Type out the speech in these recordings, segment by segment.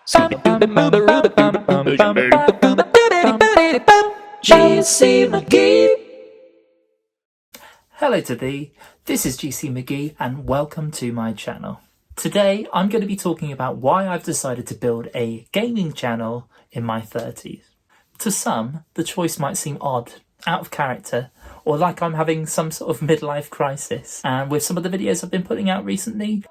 GC McGee. Hello to thee, this is GC McGee and welcome to my channel. Today I'm going to be talking about why I've decided to build a gaming channel in my 30s. To some, the choice might seem odd, out of character, or like I'm having some sort of midlife crisis. And with some of the videos I've been putting out recently,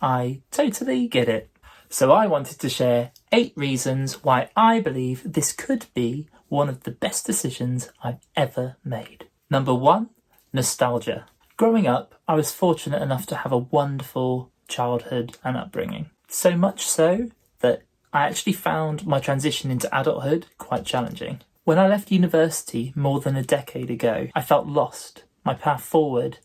I totally get it. So I wanted to share 8 reasons why I believe this could be one of the best decisions I've ever made. Number 1, nostalgia. Growing up, I was fortunate enough to have a wonderful childhood and upbringing. So much so that I actually found my transition into adulthood quite challenging. When I left university more than a decade ago, I felt lost, my path forward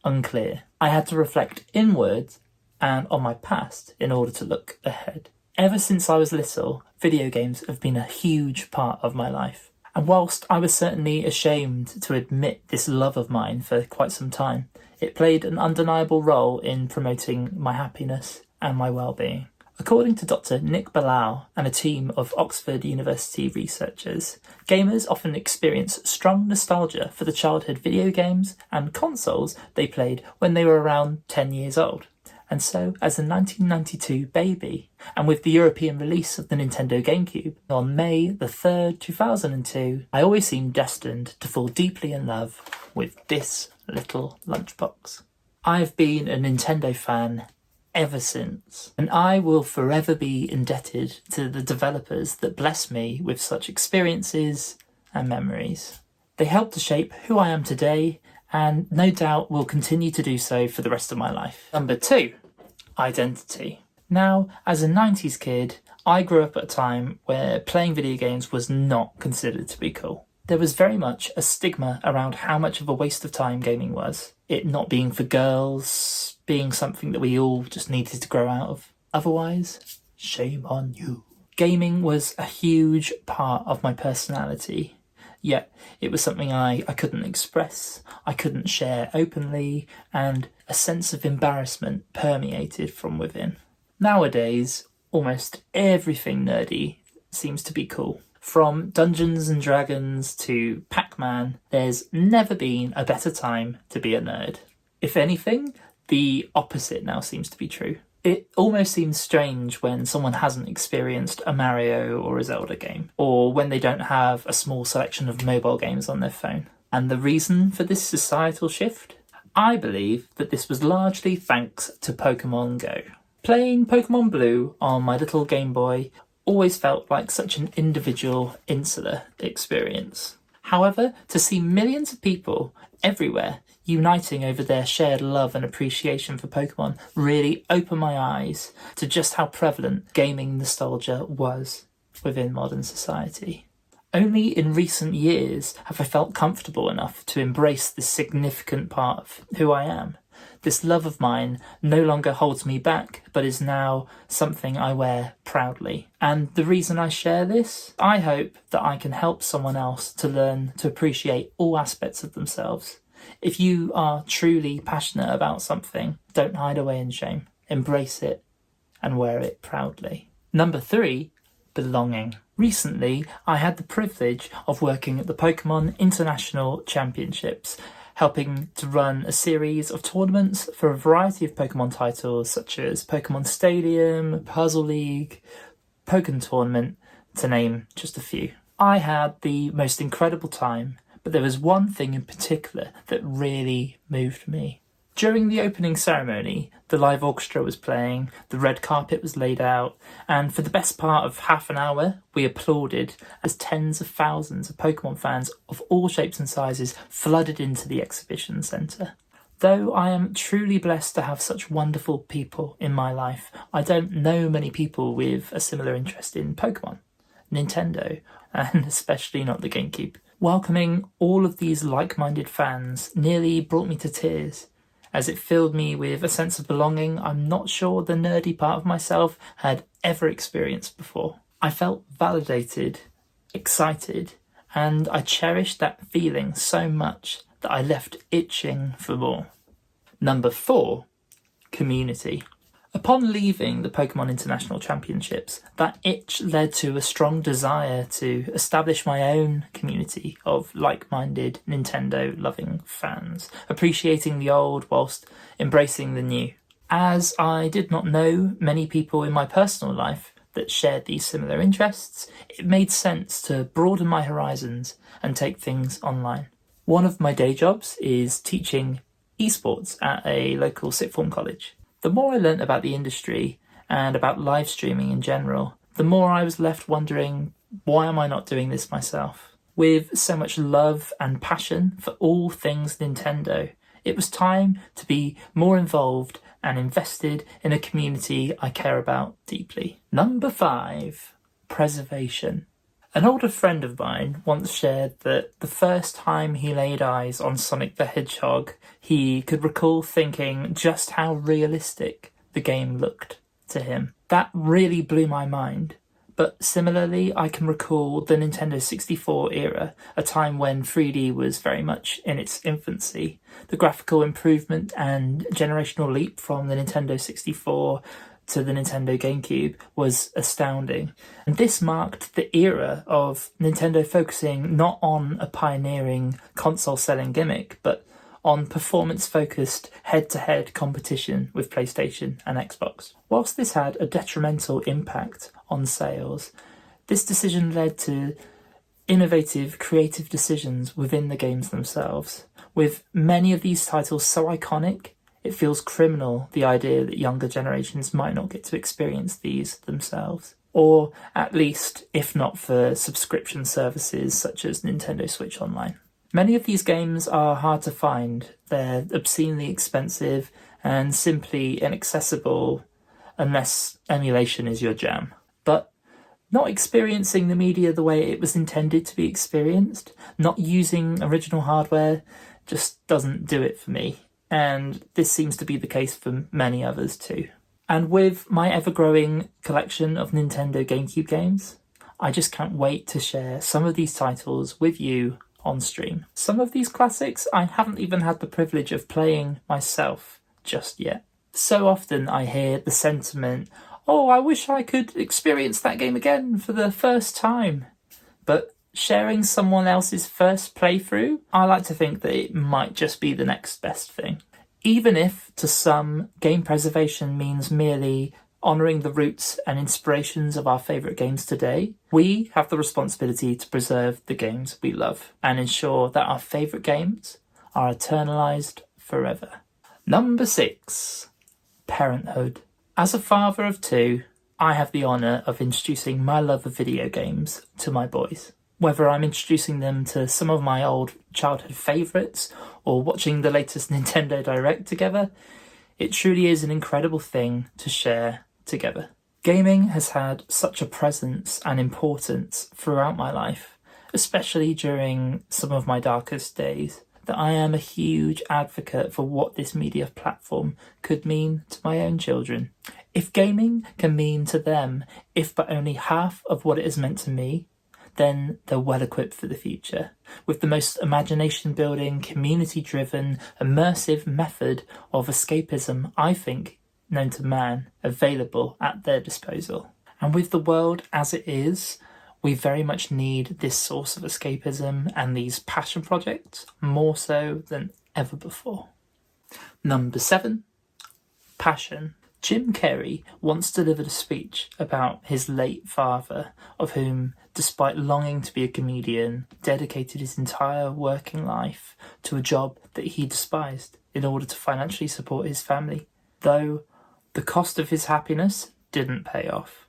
unclear. I had to reflect inwards and on my past in order to look ahead. Ever since I was little, video games have been a huge part of my life. And whilst I was certainly ashamed to admit this love of mine for quite some time, it played an undeniable role in promoting my happiness and my well-being. According to Dr. Nick Bilal and a team of Oxford University researchers, gamers often experience strong nostalgia for the childhood video games and consoles they played when they were around 10 years old. And so, as a 1992 baby, and with the European release of the Nintendo GameCube on May the 3rd, 2002, I always seemed destined to fall deeply in love with this little lunchbox. I've been a Nintendo fan ever since, and I will forever be indebted to the developers that bless me with such experiences and memories. They helped to shape who I am today, and no doubt will continue to do so for the rest of my life. Number 2, identity. Now, as a 90s kid, I grew up at a time where playing video games was not considered to be cool. There was very much a stigma around how much of a waste of time gaming was, it not being for girls, being something that we all just needed to grow out of. Otherwise, shame on you. Gaming was a huge part of my personality. Yet it was something I couldn't express, I couldn't share openly, and a sense of embarrassment permeated from within. Nowadays, almost everything nerdy seems to be cool. From Dungeons and Dragons to Pac-Man, there's never been a better time to be a nerd. If anything, the opposite now seems to be true. It almost seems strange when someone hasn't experienced a Mario or a Zelda game, or when they don't have a small selection of mobile games on their phone. And the reason for this societal shift? I believe that this was largely thanks to Pokemon Go. Playing Pokemon Blue on my little Game Boy always felt like such an individual, insular experience. However, to see millions of people everywhere uniting over their shared love and appreciation for Pokemon really opened my eyes to just how prevalent gaming nostalgia was within modern society. Only in recent years have I felt comfortable enough to embrace this significant part of who I am. This love of mine no longer holds me back, but is now something I wear proudly. And the reason I share this, I hope that I can help someone else to learn to appreciate all aspects of themselves. If you are truly passionate about something, don't hide away in shame. Embrace it and wear it proudly. Number 3, belonging. Recently, I had the privilege of working at the Pokemon International Championships, helping to run a series of tournaments for a variety of Pokemon titles such as Pokemon Stadium, Puzzle League, Pokken Tournament, to name just a few. I had the most incredible time, but there was one thing in particular that really moved me. During the opening ceremony, the live orchestra was playing, the red carpet was laid out, and for the best part of half an hour, we applauded as tens of thousands of Pokemon fans of all shapes and sizes flooded into the exhibition centre. Though I am truly blessed to have such wonderful people in my life, I don't know many people with a similar interest in Pokemon, Nintendo, and especially not the GameCube. Welcoming all of these like-minded fans nearly brought me to tears, as it filled me with a sense of belonging I'm not sure the nerdy part of myself had ever experienced before. I felt validated, excited, and I cherished that feeling so much that I left itching for more. Number 4, community. A Upon leaving the Pokemon International Championships, that itch led to a strong desire to establish my own community of like-minded Nintendo-loving fans, appreciating the old whilst embracing the new. As I did not know many people in my personal life that shared these similar interests, it made sense to broaden my horizons and take things online. One of my day jobs is teaching esports at a local sixth form college. The more I learnt about the industry and about live streaming in general, the more I was left wondering, why am I not doing this myself? With so much love and passion for all things Nintendo, it was time to be more involved and invested in a community I care about deeply. Number 5, preservation. An older friend of mine once shared that the first time he laid eyes on Sonic the Hedgehog, he could recall thinking just how realistic the game looked to him. That really blew my mind. But similarly, I can recall the Nintendo 64 era, a time when 3D was very much in its infancy. The graphical improvement and generational leap from the Nintendo 64 to the Nintendo GameCube was astounding. And this marked the era of Nintendo focusing not on a pioneering console-selling gimmick, but on performance-focused head-to-head competition with PlayStation and Xbox. Whilst this had a detrimental impact on sales, this decision led to innovative, creative decisions within the games themselves. With many of these titles so iconic, it feels criminal, the idea that younger generations might not get to experience these themselves. Or at least, if not for subscription services such as Nintendo Switch Online. Many of these games are hard to find. They're obscenely expensive and simply inaccessible unless emulation is your jam. But not experiencing the media the way it was intended to be experienced, not using original hardware, just doesn't do it for me. And this seems to be the case for many others too. And with my ever-growing collection of Nintendo GameCube games, I just can't wait to share some of these titles with you on stream. Some of these classics I haven't even had the privilege of playing myself just yet. So often I hear the sentiment, oh, I wish I could experience that game again for the first time. But sharing someone else's first playthrough, I like to think that it might just be the next best thing. Even if, to some, game preservation means merely honouring the roots and inspirations of our favourite games today, we have the responsibility to preserve the games we love and ensure that our favourite games are eternalised forever. Number 6, parenthood. As a father of 2, I have the honour of introducing my love of video games to my boys. Whether I'm introducing them to some of my old childhood favourites or watching the latest Nintendo Direct together, it truly is an incredible thing to share together. Gaming has had such a presence and importance throughout my life, especially during some of my darkest days, that I am a huge advocate for what this media platform could mean to my own children. If gaming can mean to them, if but only half of what it has meant to me, then they're well equipped for the future, with the most imagination-building, community-driven, immersive method of escapism, I think, known to man, available at their disposal. And with the world as it is, we very much need this source of escapism and these passion projects more so than ever before. Number 7, passion. Jim Carrey once delivered a speech about his late father, of whom, despite longing to be a comedian, dedicated his entire working life to a job that he despised in order to financially support his family, though the cost of his happiness didn't pay off.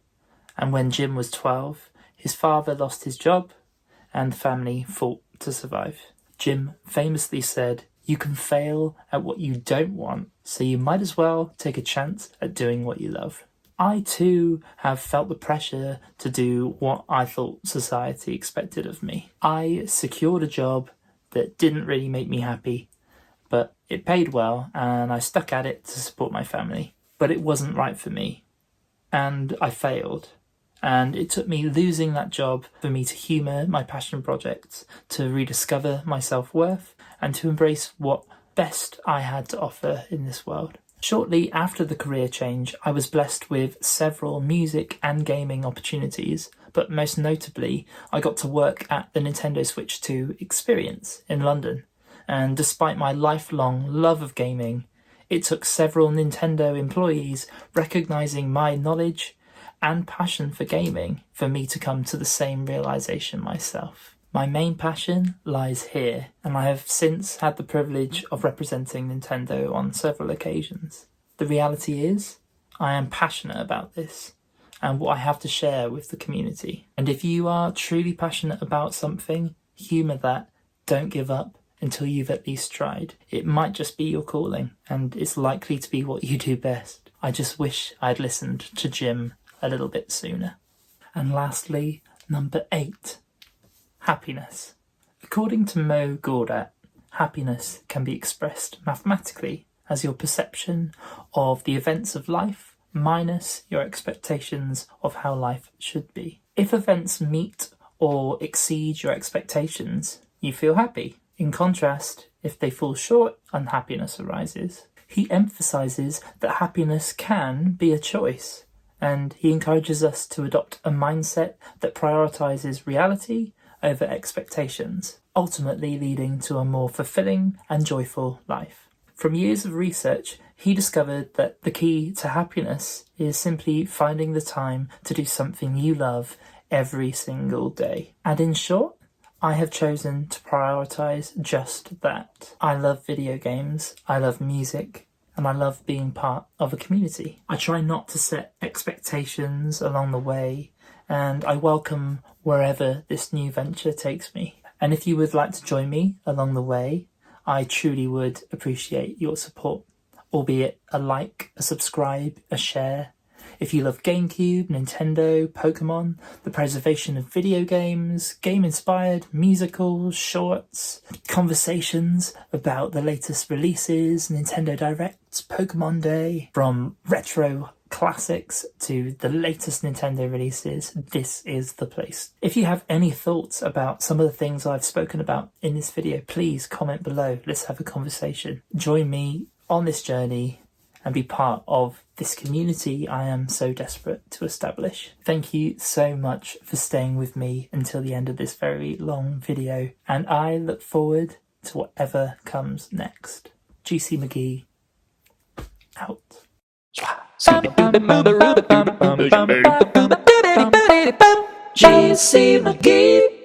And when Jim was 12, his father lost his job and the family fought to survive. Jim famously said, "You can fail at what you don't want, so you might as well take a chance at doing what you love." I too have felt the pressure to do what I thought society expected of me. I secured a job that didn't really make me happy, but it paid well and I stuck at it to support my family. But it wasn't right for me, and I failed. And it took me losing that job for me to humour my passion projects, to rediscover my self-worth, and to embrace what best I had to offer in this world. Shortly after the career change, I was blessed with several music and gaming opportunities, but most notably, I got to work at the Nintendo Switch 2 Experience in London. And despite my lifelong love of gaming, it took several Nintendo employees recognizing my knowledge and passion for gaming for me to come to the same realization myself. My main passion lies here, and I have since had the privilege of representing Nintendo on several occasions. The reality is, I am passionate about this and what I have to share with the community. And if you are truly passionate about something, humour that, don't give up until you've at least tried. It might just be your calling, and it's likely to be what you do best. I just wish I'd listened to Jim a little bit sooner. And lastly, number 8. Happiness. According to Mo Gawdat, happiness can be expressed mathematically as your perception of the events of life minus your expectations of how life should be. If events meet or exceed your expectations, you feel happy. In contrast, if they fall short, unhappiness arises. He emphasises that happiness can be a choice, and he encourages us to adopt a mindset that prioritises reality over expectations, ultimately leading to a more fulfilling and joyful life. From years of research, he discovered that the key to happiness is simply finding the time to do something you love every single day. And in short, I have chosen to prioritise just that. I love video games, I love music, and I love being part of a community. I try not to set expectations along the way, and I welcome wherever this new venture takes me. And if you would like to join me along the way, I truly would appreciate your support, albeit a like, a subscribe, a share. If you love GameCube, Nintendo, Pokemon, the preservation of video games, game-inspired musicals, shorts, conversations about the latest releases, Nintendo Directs, Pokemon Day, from retro classics to the latest Nintendo releases, this is the place. If you have any thoughts about some of the things I've spoken about in this video, please comment below. Let's have a conversation. Join me on this journey and be part of this community I am so desperate to establish. Thank you so much for staying with me until the end of this very long video, and I look forward to whatever comes next. GC McGee, out. GC McGee.